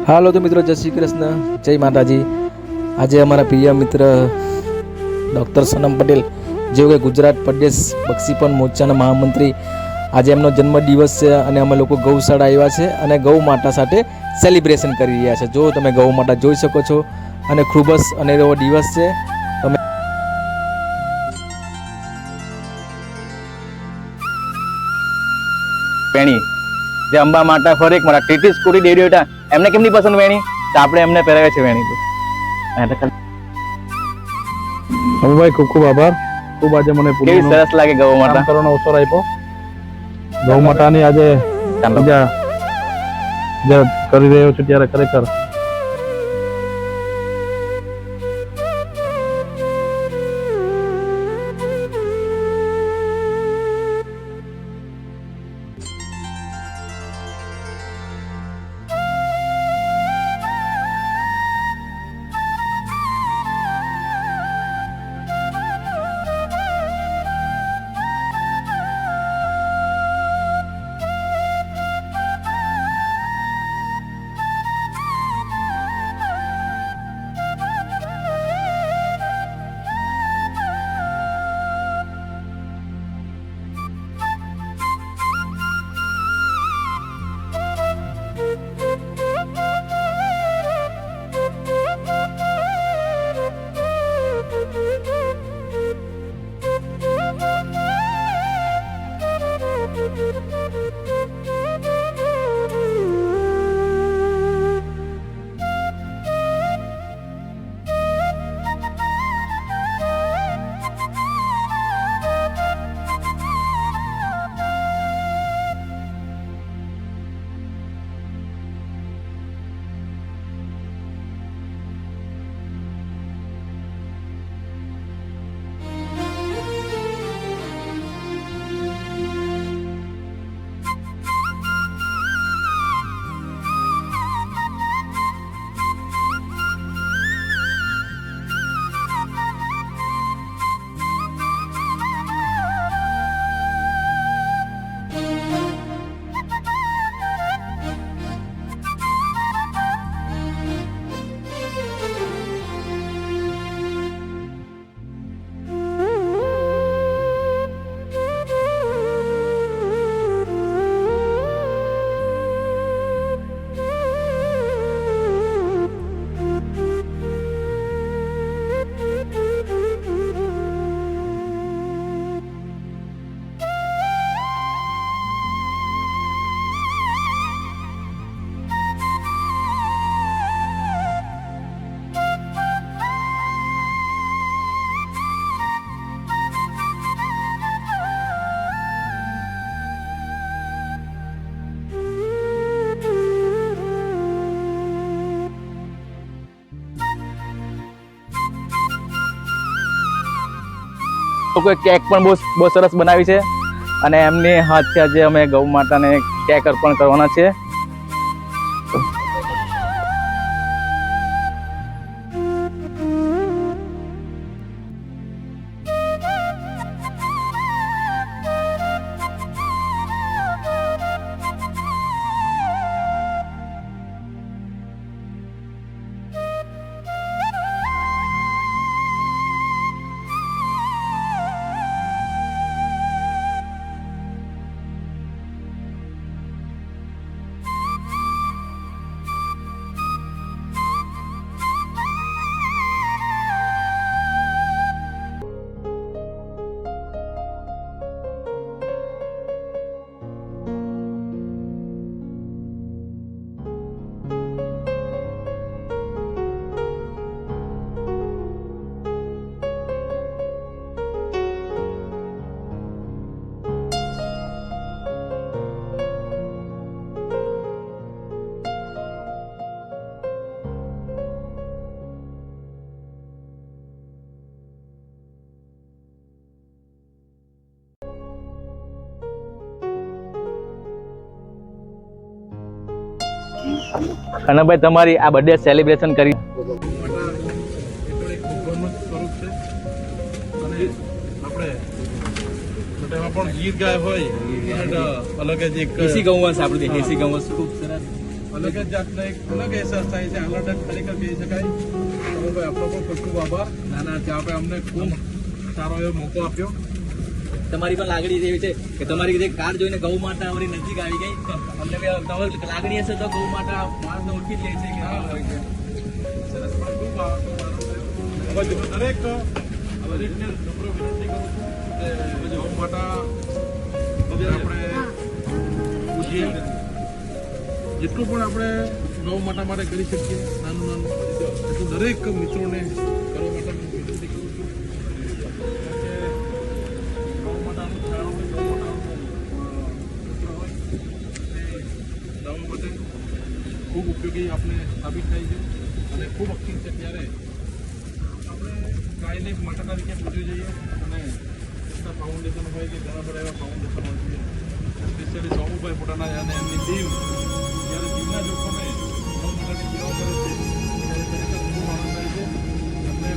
હાલો તો મિત્રો, જય શ્રી કૃષ્ણ, જય માતાજી। આજે અમારા પ્રિય મિત્ર ડૉક્ટર સનમ પટેલ, જેઓ કે ગુજરાત પ્રદેશ બક્ષીપણ મોરચાના મહામંત્રી, આજે એમનો જન્મદિવસ છે અને અમે લોકો ગૌશાળા આવ્યા છે અને ગૌ માતા સાથે સેલિબ્રેશન કરી રહ્યા છે। જો તમે ગૌ માતા જોઈ શકો છો અને ખૂબ જ અનેરો દિવસ છે। તમે વેણી જે અંબા માતા ફરેક મારા ટીટી સ્કૂટી ડેડી હતા એમને કેમની પસંદ વેણી તો આપણે એમને પહેરાવે છે વેણી। તો ભાઈ ખૂબ ખૂબ આભાર। ખૂબ આજે મને કેવી સરસ લાગે ગૌ માતા કરવાનો અવસર આપ્યો। ગૌ માતાની આજે પૂજા જે કરી રહ્યો છું ત્યારે ખરેખર કોઈ કેક પણ બહુ સરસ બનાવી છે અને એમની હાથથી આજે અમે ગૌ માતાને કેક અર્પણ કરવાના છે। કનકભાઈ, તમારી આ બર્થડે સેલિબ્રેશન કરી ગીત ગાય હોય અલગ જ એક દેશી ગૌવંશ, આપણું દેશી ગૌવંશ ખૂબ સરસ અલગ જ જાતનો એક અલગ અહેસાસ થાય છે, આનંદ ખરેખર કહી શકાય. ભાઈ આપણો પણ ખૂબ ખૂબ આભાર. નાના છે આપણે અમને ખૂબ સારો એવો મોકો આપ્યો. તમારી પણ લાગણી એવી છે કે તમારી જે કાર જોઈને ગૌ માતા અમારી નજીક આવી ગઈ. અમને બી તમારી લાગણી હશે તો ગૌ માતા માણસને ઓળખી જ લે છે કે હા હોય છે. સરસ, પણ ખૂબ આભાર. દરેકને નમ્ર વિનંતી કરું છું કે ગૌ માતા આપણે પૂજીએ. જેટલું પણ આપણે ગૌ માતા માટે કરી શકીએ નાનું નાનું એટલું દરેક મિત્રોને કરવા માટે હું વિનંતી કરું છું. કે ગૌ માતાનું છાણું હોય, ગૌ માતાનું મૂત્ર હોય એ દવા માટે ખૂબ ઉપયોગી આપણે સાબિત થાય છે અને ખૂબ અક્ષીણ છે. ત્યારે આપણે ગાયને માતા તરીકે પૂજવી જોઈએ અને ફાઉન્ડેશન હોય કે ઘણા બધા એવા ફાઉન્ડેશન હોય છે. સ્પેશિયલી સોમુભાઈ પોતાના અને એમની ટીમ જ્યારે જીવના જોખમે ગૌ માતાની સેવા કરે છે ત્યારે ખરેખર ખૂબ આનંદ થાય છે. એમને